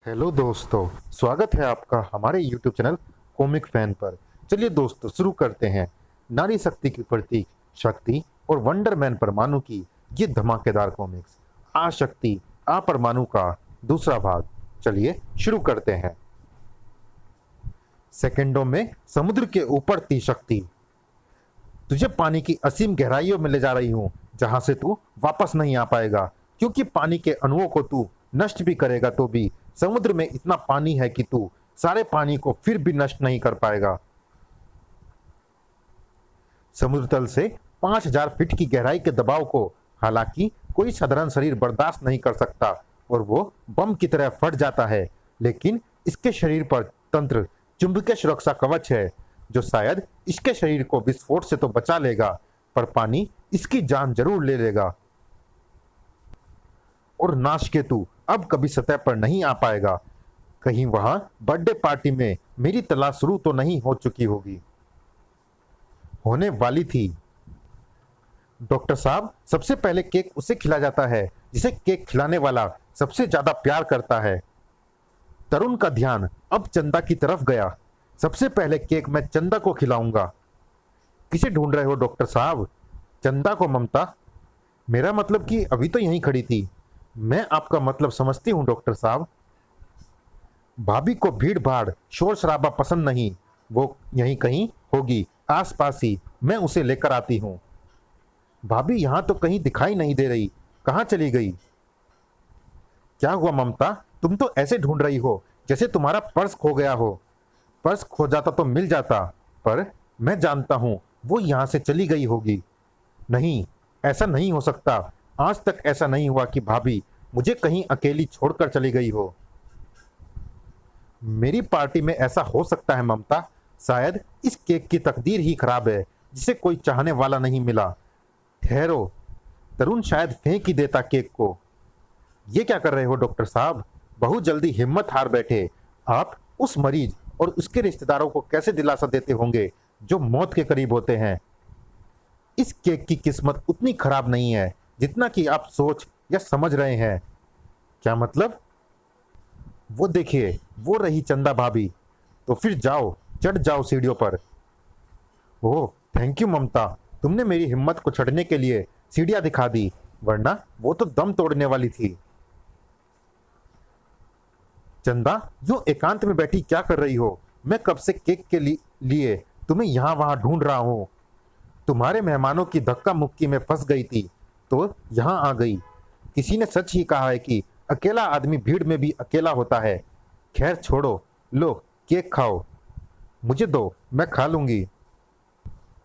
Hello दोस्तों, स्वागत है आपका हमारे YouTube चैनल कॉमिक फैन पर। चलिए दोस्तों शुरू करते हैं। नारी शक्ति की प्रतीक शक्ति और वंडर मैन परमाणु की ये धमाकेदार कॉमिक्स आ शक्ति आ परमाणु का दूसरा भाग। चलिए शुरू करते हैं। सेकंडों में समुद्र के ऊपर थी शक्ति। तुझे पानी की असीम गहराइयों में ले जा रही हूँ, जहां से तू वापस नहीं आ पाएगा, क्योंकि पानी के अणुओं को तू नष्ट भी करेगा तो भी समुद्र में इतना पानी है कि तू सारे पानी को फिर भी नष्ट नहीं कर पाएगा। समुद्र तल से 5000 फीट की गहराई के दबाव को हालांकि कोई साधारण शरीर बर्दाश्त नहीं कर सकता और वो बम की तरह फट जाता है, लेकिन इसके शरीर पर तंत्र चुंबकीय सुरक्षा कवच है जो शायद इसके शरीर को विस्फोट से तो बचा लेगा, पर पानी इसकी जान जरूर ले लेगा। और नाश के तू अब कभी सतह पर नहीं आ पाएगा। कहीं वहां बर्थडे पार्टी में मेरी तलाश शुरू तो नहीं हो चुकी होगी। होने वाली थी। डॉक्टर साहब, सबसे पहले केक उसे खिला जाता है जिसे केक खिलाने वाला सबसे ज्यादा प्यार करता है। तरुण का ध्यान अब चंदा की तरफ गया। सबसे पहले केक मैं चंदा को खिलाऊंगा। किसे ढूंढ रहे हो डॉक्टर साहब? चंदा को ममता। मेरा मतलब कि अभी तो यहीं खड़ी थी। मैं आपका मतलब समझती हूँ डॉक्टर साहब। भाभी को भीड़ भाड़ शोर शराबा पसंद नहीं। वो यहीं कहीं होगी, आसपास ही। मैं उसे लेकर आती हूँ। भाभी यहाँ तो कहीं दिखाई नहीं दे रही, कहाँ चली गई? क्या हुआ ममता? तुम तो ऐसे ढूंढ रही हो जैसे तुम्हारा पर्स खो गया हो। पर्स खो जाता तो मिल जाता, पर मैं जानता हूँ वो यहाँ से चली गई होगी। नहीं, ऐसा नहीं हो सकता। आज तक ऐसा नहीं हुआ कि भाभी मुझे कहीं अकेली छोड़कर चली गई हो। मेरी पार्टी में ऐसा हो सकता है ममता। शायद इस केक की तकदीर ही खराब है, जिसे कोई चाहने वाला नहीं मिला। ठहरो, तरुण शायद फेंक ही देता केक को। ये क्या कर रहे हो डॉक्टर साहब? बहुत जल्दी हिम्मत हार बैठे। आप उस मरीज और उसके रिश्तेदारों को कैसे दिलासा देते होंगे जो मौत के करीब होते हैं? इस केक की किस्मत उतनी खराब नहीं है जितना कि आप सोच या समझ रहे हैं। क्या मतलब? वो देखिए, वो रही चंदा भाभी। तो फिर जाओ, चढ़ जाओ सीढ़ियों पर। ओह, थैंक यू ममता। तुमने मेरी हिम्मत को चढ़ने के लिए सीढ़ियां दिखा दी, वरना वो तो दम तोड़ने वाली थी। चंदा, यूं एकांत में बैठी क्या कर रही हो? मैं कब से केक के लिए तुम्हें यहाँ वहां ढूंढ रहा हूँ। तुम्हारे मेहमानों की धक्का मुक्की में फंस गई थी तो यहाँ आ गई। किसी ने सच ही कहा है कि अकेला आदमी भीड़ में भी अकेला होता है। खैर छोड़ो, लो केक खाओ। मुझे दो, मैं खा लूंगी।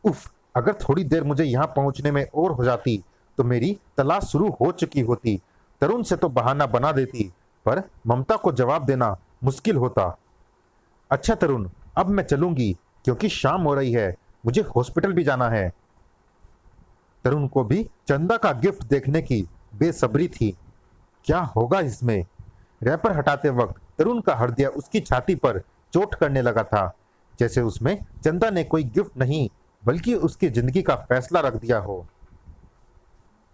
उफ, अगर थोड़ी देर मुझे यहाँ पहुंचने में और हो जाती तो मेरी तलाश शुरू हो चुकी होती। तरुण से तो बहाना बना देती, पर ममता को जवाब देना मुश्किल होता। अच्छा तरुण, अब मैं चलूंगी क्योंकि शाम हो रही है। मुझे हॉस्पिटल भी जाना है। तरुण को भी चंदा का गिफ्ट देखने की बेसब्री थी। क्या होगा इसमें? रैपर हटाते वक्त तरुण का हृदय उसकी छाती पर चोट करने लगा था, जैसे उसमें चंदा ने कोई गिफ्ट नहीं बल्कि उसकी जिंदगी का फैसला रख दिया हो।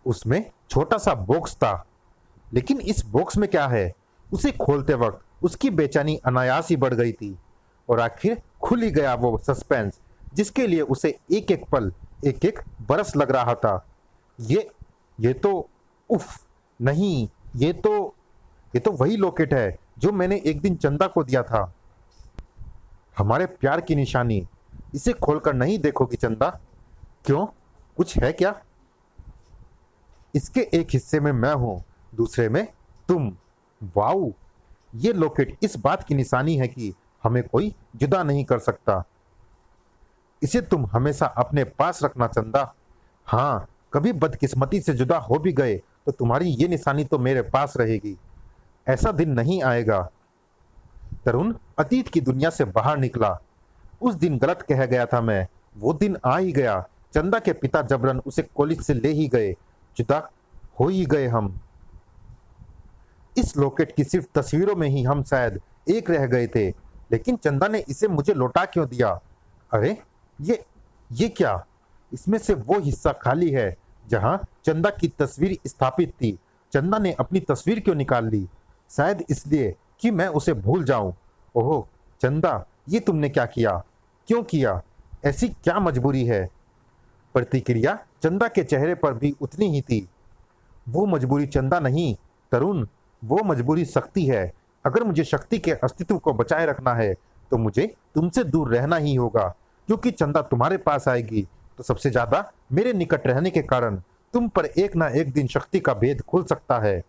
उसमें छोटा सा बॉक्स था, लेकिन इस बॉक्स में क्या है? उसे खोलते वक्त उसकी बेचैनी अनायास ही बढ़ गई थी। और आखिर खुल ही गया वो सस्पेंस जिसके लिए उसे एक एक पल एक एक बरस लग रहा था। ये तो उफ, नहीं, ये तो वही लॉकेट है जो मैंने एक दिन चंदा को दिया था। हमारे प्यार की निशानी। इसे खोलकर नहीं देखोगी चंदा? क्यों, कुछ है क्या? इसके एक हिस्से में मैं हूं, दूसरे में तुम। वाऊ, ये लॉकेट इस बात की निशानी है कि हमें कोई जुदा नहीं कर सकता। इसे तुम हमेशा अपने पास रखना चंदा। हाँ, कभी बदकिस्मती से जुदा हो भी गए तो तुम्हारी ये निशानी तो मेरे पास रहेगी। ऐसा दिन नहीं आएगा। तरुण अतीत की दुनिया से बाहर निकला। उस दिन गलत कह गया था मैं। वो दिन आ ही गया। चंदा के पिता जबरन उसे कॉलेज से ले ही गए। जुदा हो ही गए हम। इस लॉकेट की सिर्फ तस्वीरों में ही हम शायद एक रह गए थे, लेकिन चंदा ने इसे मुझे लौटा क्यों दिया? अरे ये क्या? इसमें से वो हिस्सा खाली है जहां चंदा की तस्वीर स्थापित थी। चंदा ने अपनी तस्वीर क्यों निकाल ली? शायद इसलिए कि मैं उसे भूल जाऊं। ओह चंदा, ये तुमने क्या किया? क्यों किया? ऐसी क्या मजबूरी है? प्रतिक्रिया चंदा के चेहरे पर भी उतनी ही थी। वो मजबूरी चंदा नहीं तरुण, वो मजबूरी शक्ति है। अगर मुझे शक्ति के अस्तित्व को बचाए रखना है तो मुझे तुमसे दूर रहना ही होगा, क्योंकि चंदा तुम्हारे पास आएगी तो सबसे ज्यादा मेरे निकट रहने के कारण तुम पर एक ना एक दिन शक्ति का भेद खुल सकता है,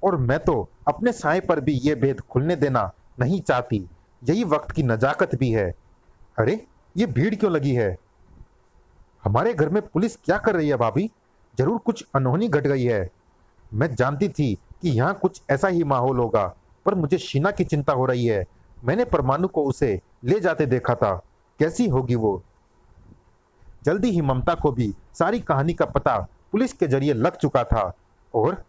और मैं तो अपने साए पर भी ये भेद खुलने देना नहीं चाहती। यही वक्त की नजाकत भी है। अरे ये भीड़ क्यों लगी है? हमारे घर में पुलिस क्या कर रही है भाभी? जरूर कुछ अनहोनी घट गई है। मैं जानती थी कि यहाँ कुछ ऐसा ही माहौल होगा, पर मुझे शीना की चिंता हो रही है। मैंने परमाणु को उसे ले जाते देखा था। कैसी होगी वो? जल्दी ही ममता को भी सारी कहानी का पता पुलिस के जरिए लग चुका था। और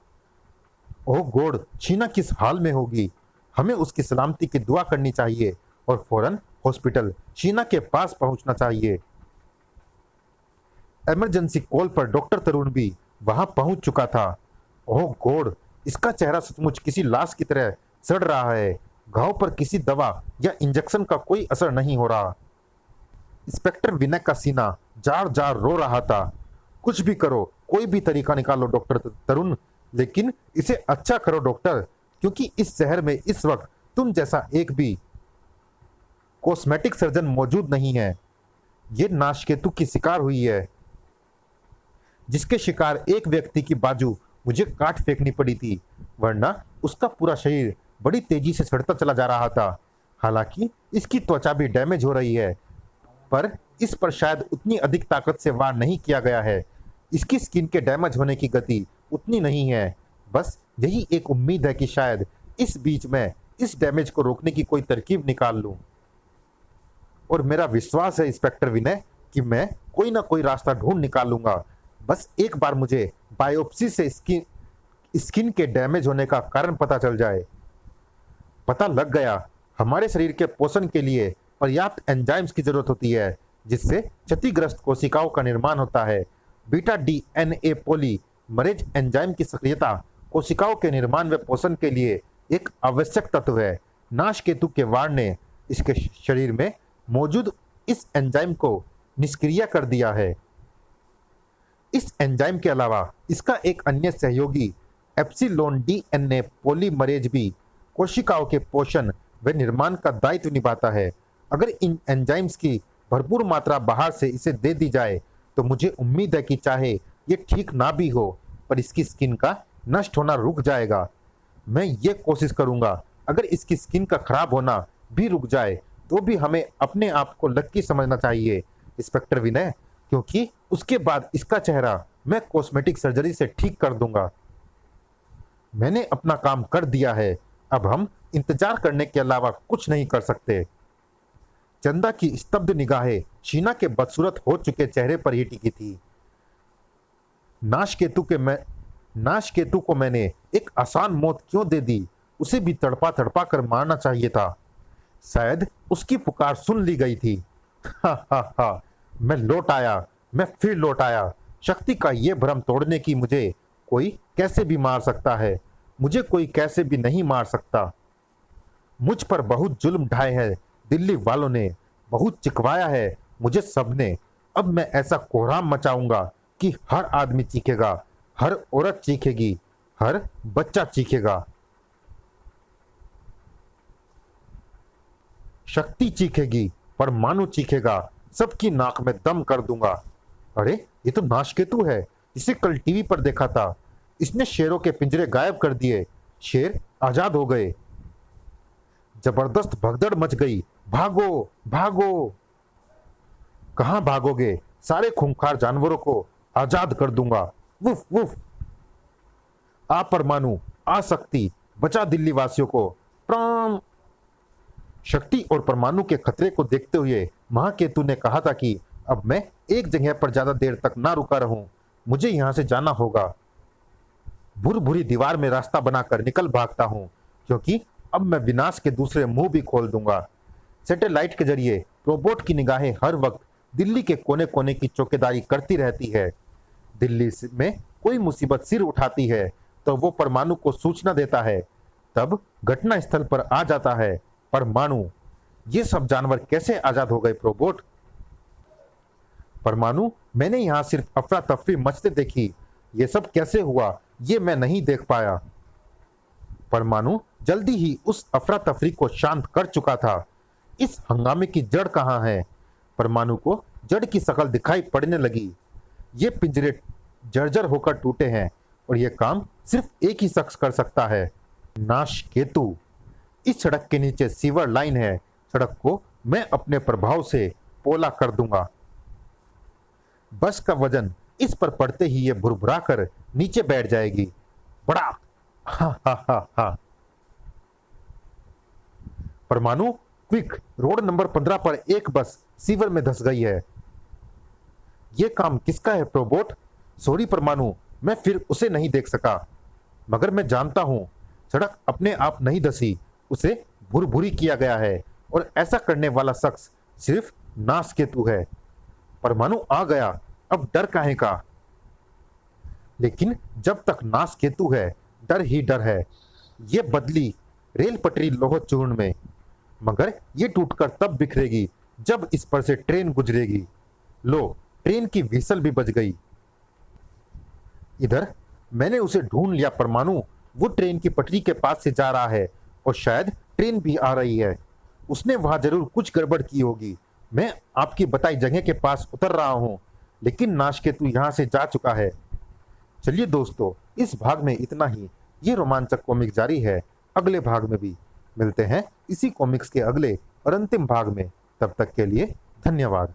ओह गॉड, शीना किस हाल में होगी? हमें उसकी सलामती की दुआ करनी चाहिए और फौरन हॉस्पिटल शीना के पास पहुंचना चाहिए। इमरजेंसी कॉल पर डॉक्टर तरुण भी वहां पहुंच चुका था। ओह गॉड, इसका चेहरा सचमुच किसी लाश की तरह सड़ रहा है। घाव पर किसी दवा या इंजेक्शन का कोई असर नहीं हो रहा। इंस्पेक्टर विनय का सीना जार जार रो रहा था। कुछ भी करो, कोई भी तरीका निकालो डॉक्टर तरुण, लेकिन इसे अच्छा करो डॉक्टर, क्योंकि इस शहर में इस वक्त तुम जैसा एक भी कॉस्मेटिक सर्जन मौजूद नहीं है। ये नाशकेतु की शिकार हुई है, जिसके शिकार एक व्यक्ति की बाजू मुझे काट फेंकनी पड़ी थी, वरना उसका पूरा शरीर बड़ी तेजी से सड़ता चला जा रहा था। हालांकि इसकी त्वचा भी डैमेज हो रही है, पर इस पर शायद उतनी अधिक ताकत से वार नहीं किया गया है। इसकी स्किन के डैमेज होने की गति उतनी नहीं है। बस यही एक उम्मीद है कि शायद इस बीच में इस डैमेज को रोकने की कोई तरकीब निकाल लूं। और मेरा विश्वास है इंस्पेक्टर विनय कि मैं कोई ना कोई रास्ता ढूंढ निकालूंगा। बस एक बार मुझे बायोप्सी से स्किन के डैमेज होने का कारण पता चल जाए। पता लग गया, हमारे शरीर के पोषण के लिए पर्याप्त एंजाइम्स की जरूरत होती है, जिससे क्षतिग्रस्त कोशिकाओं का निर्माण होता है। बीटा डीएनए पॉली मरेज एंजाइम की सक्रियता कोशिकाओं के निर्माण व पोषण के लिए एक आवश्यक तत्व है। नाशकेतु के वार ने इसके शरीर में मौजूद इस एंजाइम को निष्क्रिय कर दिया है। इस एंजाइम के अलावा इसका एक अन्य सहयोगी एप्सिलॉन डीएनए पॉलीमरेज भी कोशिकाओं के पोषण व निर्माण का दायित्व निभाता है। अगर इन एंजाइम्स की भरपूर मात्रा बाहर से इसे दे दी जाए तो मुझे उम्मीद है कि चाहे ये ठीक ना भी हो, पर इसकी स्किन का नष्ट होना रुक जाएगा। मैं ये कोशिश करूंगा, अगर इसकी स्किन का खराब होना भी रुक जाए तो भी हमें अपने आप को लक्की समझना चाहिए इंस्पेक्टर विनय, क्योंकि उसके बाद इसका चेहरा मैं कॉस्मेटिक सर्जरी से ठीक कर दूंगा। मैंने अपना काम कर दिया है, अब हम इंतजार करने के अलावा कुछ नहीं कर सकते। चंदा की स्तब्ध निगाहें शीना के बदसूरत हो चुके चेहरे पर ही टिकी थी। नाशकेतु को मैंने एक आसान मौत क्यों दे दी? उसे भी तड़पा तड़पा कर मारना चाहिए था। शायद उसकी पुकार सुन ली गई थी। हा हा हा, मैं लौट आया, मैं फिर लौट आया। शक्ति का ये भ्रम तोड़ने की मुझे कोई कैसे भी मार सकता है, मुझे कोई कैसे भी नहीं मार सकता। मुझ पर बहुत जुल्म ढाए हैं दिल्ली वालों ने, बहुत चिकवाया है मुझे सबने। अब मैं ऐसा कोहराम मचाऊंगा कि हर आदमी चीखेगा, हर औरत चीखेगी, हर बच्चा चीखेगा, शक्ति चीखेगी, परमाणु चीखेगा, सबकी नाक में दम कर दूंगा। अरे ये तो नाशकेतु है, इसे कल टीवी पर देखा था। इसने शेरों के पिंजरे गायब कर दिए, शेर आजाद हो गए। जबरदस्त भगदड़ मच गई। भागो भागो। कहां भागोगे? सारे खूंखार जानवरों को आजाद कर दूंगा। Woof woof. आ परमाणु, आ शक्ति, बचा दिल्ली वासियों को। प्राण। शक्ति और परमाणु के खतरे को देखते हुए महाकेतु ने कहा था कि अब मैं एक जगह पर ज्यादा देर तक ना रुका रहूं, मुझे यहां से जाना होगा। भूर भूरी दीवार में रास्ता बनाकर निकल भागता हूं, क्योंकि अब मैं विनाश के दूसरे मुंह भी खोल दूंगा। सैटेलाइट के जरिए रोबोट की निगाहें हर वक्त दिल्ली के कोने कोने की चौकीदारी करती रहती है। दिल्ली में कोई मुसीबत सिर उठाती है तो वो परमाणु को सूचना देता है। तब घटना स्थल पर आ जाता है परमाणु। ये सब जानवर कैसे आजाद हो गए प्रोबोट? परमाणु, मैंने यहाँ सिर्फ अफरा तफरी मचते देखी। ये सब कैसे हुआ ये मैं नहीं देख पाया। परमाणु जल्दी ही उस अफरा तफरी को शांत कर चुका था। इस हंगामे की जड़ कहाँ है? परमाणु को जड़ की शकल दिखाई पड़ने लगी। ये पिंजरे जर्जर होकर टूटे हैं और ये काम सिर्फ एक ही शख्स कर सकता है, नाश केतु। इस सड़क के नीचे सीवर लाइन है। सड़क को मैं अपने प्रभाव से पोला कर दूंगा। बस का वजन इस पर पड़ते ही ये भुरभुरा कर नीचे बैठ जाएगी। बड़ा हा हा हा हा। परमाणु, क्विक, रोड नंबर 15 पर एक बस सीवर में धंस गई है। ये काम किसका है प्रोबोट? सॉरी परमाणु, मैं फिर उसे नहीं देख सका, मगर मैं जानता हूं सड़क अपने आप नहीं धसी, उसे भुरभुरी किया गया है और ऐसा करने वाला शख्स सिर्फ नाश केतु है। परमाणु आ गया, अब डर काहे का? लेकिन जब तक नाश केतु है डर ही डर है। ये बदली रेल पटरी लोह चूर्ण में, मगर ये टूटकर तब बिखरेगी जब इस पर से ट्रेन गुजरेगी। लो, ट्रेन की व्हीसल भी बज गई। इधर मैंने उसे ढूंढ लिया परमाणु। वो ट्रेन की पटरी के पास से जा रहा है और शायद ट्रेन भी आ रही है। उसने वहां जरूर कुछ गड़बड़ की होगी। मैं आपकी बताई जगह के पास उतर रहा हूं, लेकिन नाशकेतु यहां से जा चुका है। चलिए दोस्तों, इस भाग में इतना ही। ये रोमांचक कॉमिक जारी है, अगले भाग में भी मिलते हैं इसी कॉमिक्स के अगले और अंतिम भाग में। तब तक के लिए धन्यवाद।